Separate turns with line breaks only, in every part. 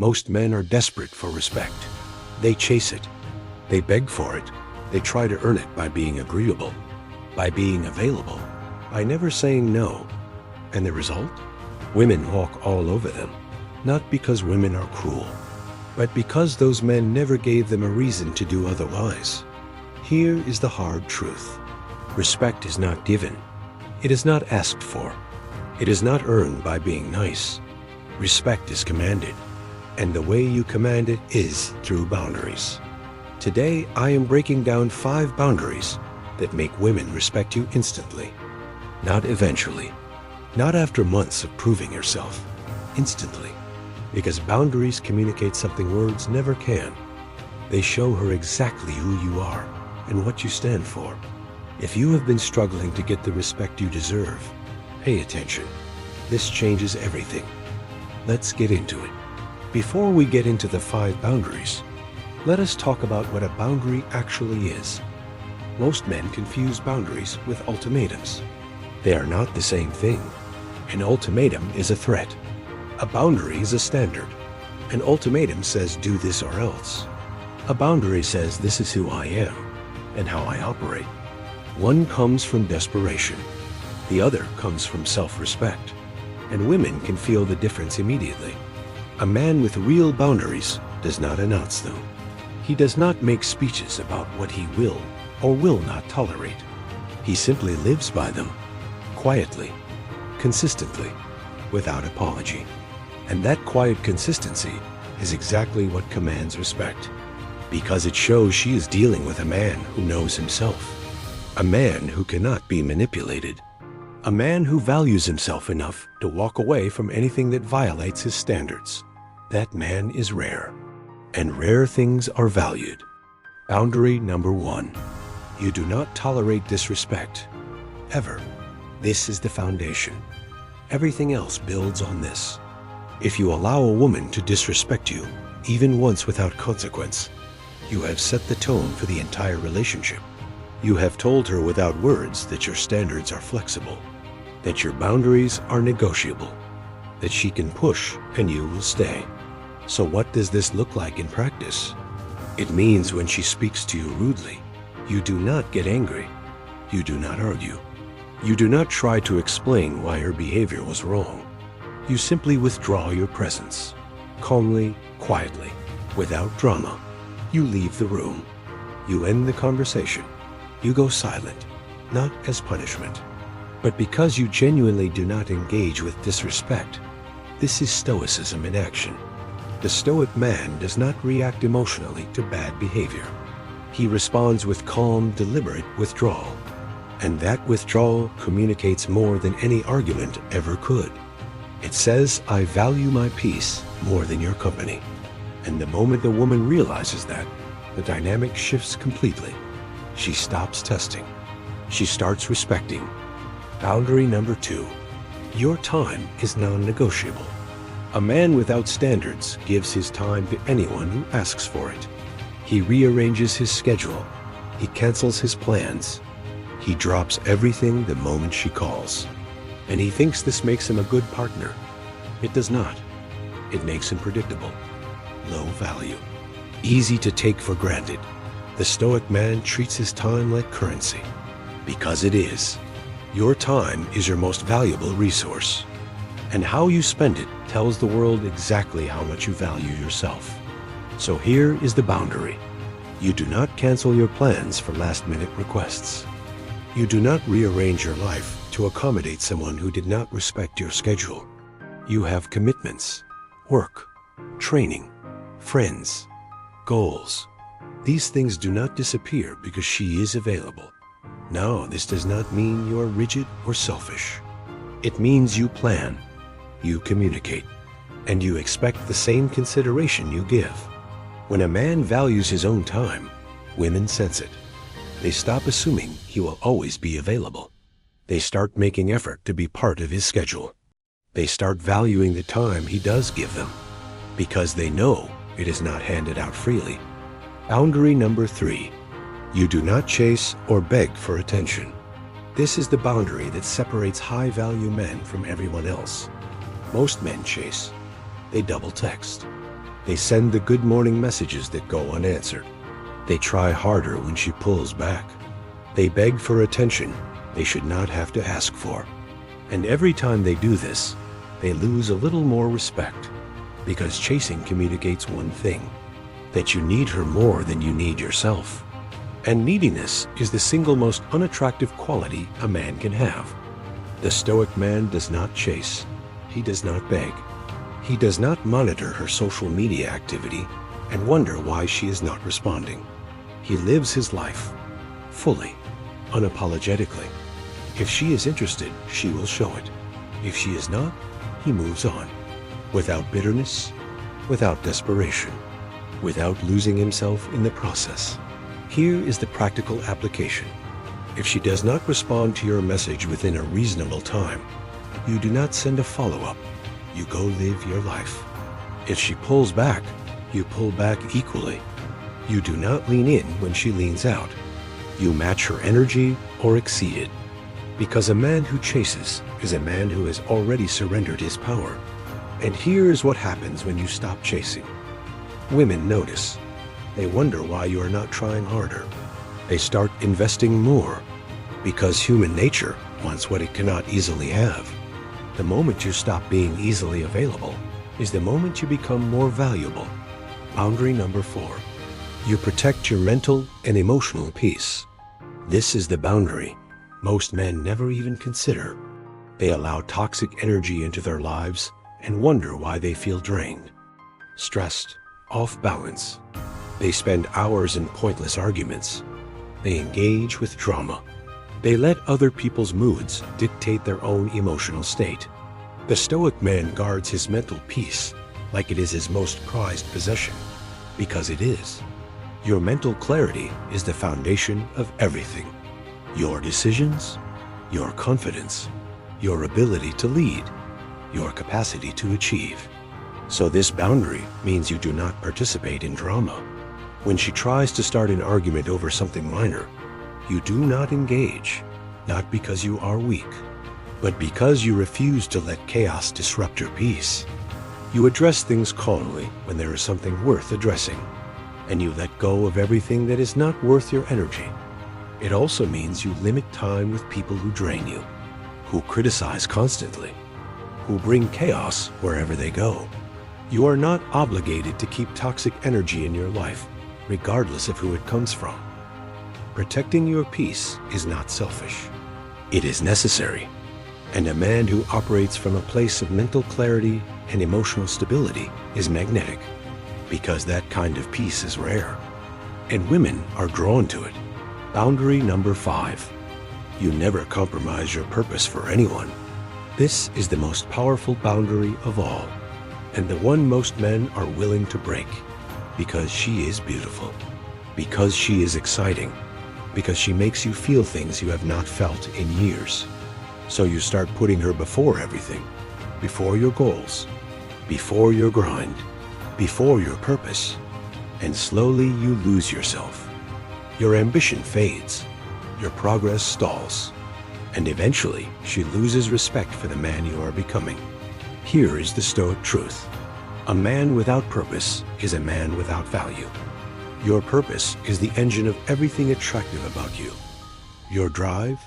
Most men are desperate for respect. They chase it. They beg for it. They try to earn it by being agreeable, by being available, by never saying no. And the result? Women walk all over them, not because women are cruel, but because those men never gave them a reason to do otherwise. Here is the hard truth. Respect is not given. It is not asked for. It is not earned by being nice. Respect is commanded, and the way you command it is through boundaries. Today, I am breaking down 5 boundaries that make women respect you instantly. Not eventually, not after months of proving yourself, instantly. Because boundaries communicate something words never can. They show her exactly who you are and what you stand for. If you have been struggling to get the respect you deserve, pay attention. This changes everything. Let's get into it. Before we get into the 5 boundaries, let us talk about what a boundary actually is. Most men confuse boundaries with ultimatums. They are not the same thing. An ultimatum is a threat. A boundary is a standard. An ultimatum says do this or else. A boundary says this is who I am and how I operate. One comes from desperation. The other comes from self-respect. And women can feel the difference immediately. A man with real boundaries does not announce them. He does not make speeches about what he will or will not tolerate. He simply lives by them, quietly, consistently, without apology. And that quiet consistency is exactly what commands respect, because it shows she is dealing with a man who knows himself, a man who cannot be manipulated, a man who values himself enough to walk away from anything that violates his standards. That man is rare, and rare things are valued. Boundary number 1. You do not tolerate disrespect, ever. This is the foundation. Everything else builds on this. If you allow a woman to disrespect you, even once without consequence, you have set the tone for the entire relationship. You have told her without words that your standards are flexible, that your boundaries are negotiable, that she can push and you will stay. So what does this look like in practice? It means when she speaks to you rudely, you do not get angry. You do not argue. You do not try to explain why her behavior was wrong. You simply withdraw your presence. Calmly, quietly, without drama. You leave the room. You end the conversation. You go silent, not as punishment, but because you genuinely do not engage with disrespect. This is Stoicism in action. The Stoic man does not react emotionally to bad behavior. He responds with calm, deliberate withdrawal. And that withdrawal communicates more than any argument ever could. It says, I value my peace more than your company. And the moment the woman realizes that, the dynamic shifts completely. She stops testing. She starts respecting. Boundary number 2. Your time is non-negotiable. A man without standards gives his time to anyone who asks for it. He rearranges his schedule. He cancels his plans. He drops everything the moment she calls. And he thinks this makes him a good partner. It does not. It makes him predictable, low value, easy to take for granted. The Stoic man treats his time like currency, because it is. Your time is your most valuable resource, and how you spend it tells the world exactly how much you value yourself. So here is the boundary. You do not cancel your plans for last-minute requests. You do not rearrange your life to accommodate someone who did not respect your schedule. You have commitments, work, training, friends, goals. These things do not disappear because she is available. No, this does not mean you are rigid or selfish. It means you plan, you communicate, and you expect the same consideration you give. When a man values his own time, women sense it. They stop assuming he will always be available. They start making effort to be part of his schedule. They start valuing the time he does give them, because they know it is not handed out freely. Boundary number 3. You do not chase or beg for attention. This is the boundary that separates high-value men from everyone else. Most men chase. They double text. They send the good morning messages that go unanswered. They try harder when she pulls back. They beg for attention they should not have to ask for. And every time they do this, they lose a little more respect, because chasing communicates one thing, that you need her more than you need yourself. And neediness is the single most unattractive quality a man can have. The Stoic man does not chase. He does not beg. He does not monitor her social media activity and wonder why she is not responding. He lives his life fully, unapologetically. If she is interested, she will show it. If she is not, he moves on, without bitterness, without desperation, without losing himself in the process. Here is the practical application. If she does not respond to your message within a reasonable time, you do not send a follow-up. You go live your life. If she pulls back, you pull back equally. You do not lean in when she leans out. You match her energy or exceed it. Because a man who chases is a man who has already surrendered his power. And here is what happens when you stop chasing. Women notice. They wonder why you are not trying harder. They start investing more, because human nature wants what it cannot easily have. The moment you stop being easily available is the moment you become more valuable. Boundary number 4. You protect your mental and emotional peace. This is the boundary most men never even consider. They allow toxic energy into their lives and wonder why they feel drained, stressed, off balance. They spend hours in pointless arguments. They engage with drama. They let other people's moods dictate their own emotional state. The Stoic man guards his mental peace like it is his most prized possession, because it is. Your mental clarity is the foundation of everything. Your decisions, your confidence, your ability to lead, your capacity to achieve. So this boundary means you do not participate in drama. When she tries to start an argument over something minor, you do not engage, not because you are weak, but because you refuse to let chaos disrupt your peace. You address things calmly when there is something worth addressing, and you let go of everything that is not worth your energy. It also means you limit time with people who drain you, who criticize constantly, who bring chaos wherever they go. You are not obligated to keep toxic energy in your life, regardless of who it comes from. Protecting your peace is not selfish. It is necessary. And a man who operates from a place of mental clarity and emotional stability is magnetic, because that kind of peace is rare. And women are drawn to it. Boundary number 5. You never compromise your purpose for anyone. This is the most powerful boundary of all, and the one most men are willing to break. Because she is beautiful, because she is exciting, because she makes you feel things you have not felt in years. So you start putting her before everything, before your goals, before your grind, before your purpose, and slowly you lose yourself. Your ambition fades, your progress stalls, and eventually she loses respect for the man you are becoming. Here is the Stoic truth. A man without purpose is a man without value. Your purpose is the engine of everything attractive about you. Your drive,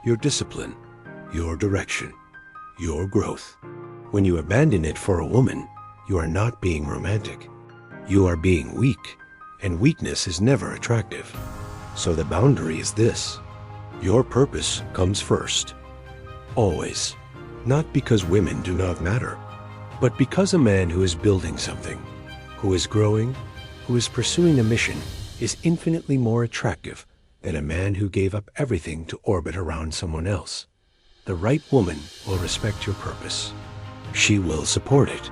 your discipline, your direction, your growth. When you abandon it for a woman, you are not being romantic. You are being weak, and weakness is never attractive. So the boundary is this. Your purpose comes first. Always. Not because women do not matter, but because a man who is building something, who is growing, who is pursuing a mission, is infinitely more attractive than a man who gave up everything to orbit around someone else. The right woman will respect your purpose. She will support it.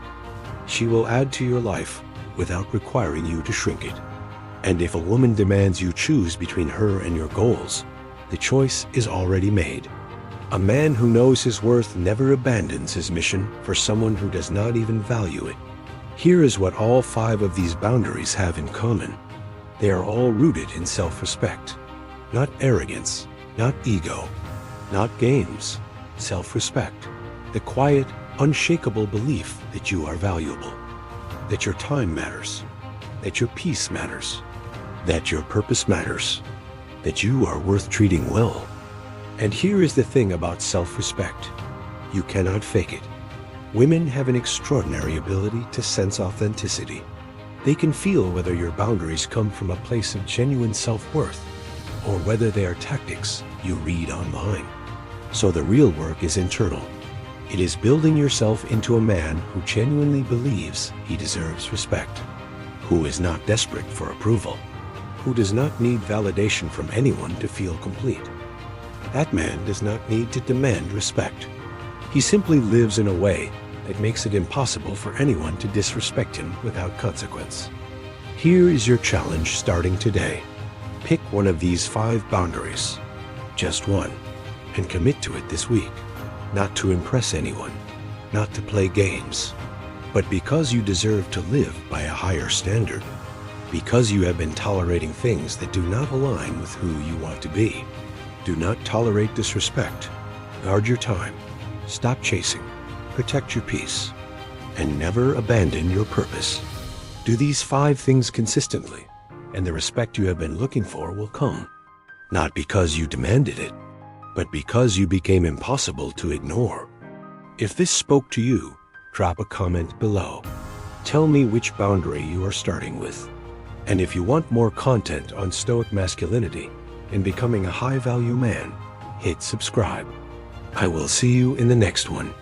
She will add to your life without requiring you to shrink it. And if a woman demands you choose between her and your goals, the choice is already made. A man who knows his worth never abandons his mission for someone who does not even value it. Here is what all 5 of these boundaries have in common. They are all rooted in self-respect, not arrogance, not ego, not games, self-respect, the quiet, unshakable belief that you are valuable. that your time matters, that your peace matters, that your purpose matters, that you are worth treating well. And here is the thing about self-respect. You cannot fake it. Women have an extraordinary ability to sense authenticity. They can feel whether your boundaries come from a place of genuine self-worth or whether they are tactics you read online. So the real work is internal. It is building yourself into a man who genuinely believes he deserves respect, who is not desperate for approval, who does not need validation from anyone to feel complete. That man does not need to demand respect. He simply lives in a way that makes it impossible for anyone to disrespect him without consequence. Here is your challenge starting today. Pick one of these 5 boundaries, just one, and commit to it this week. Not to impress anyone, not to play games, but because you deserve to live by a higher standard, because you have been tolerating things that do not align with who you want to be. Do not tolerate disrespect. Guard your time. Stop chasing. Protect your peace. And never abandon your purpose. Do these 5 things consistently, and the respect you have been looking for will come. Not because you demanded it, but because you became impossible to ignore. If this spoke to you, drop a comment below. Tell me which boundary you are starting with. And if you want more content on Stoic masculinity and becoming a high-value man, hit subscribe. I will see you in the next one.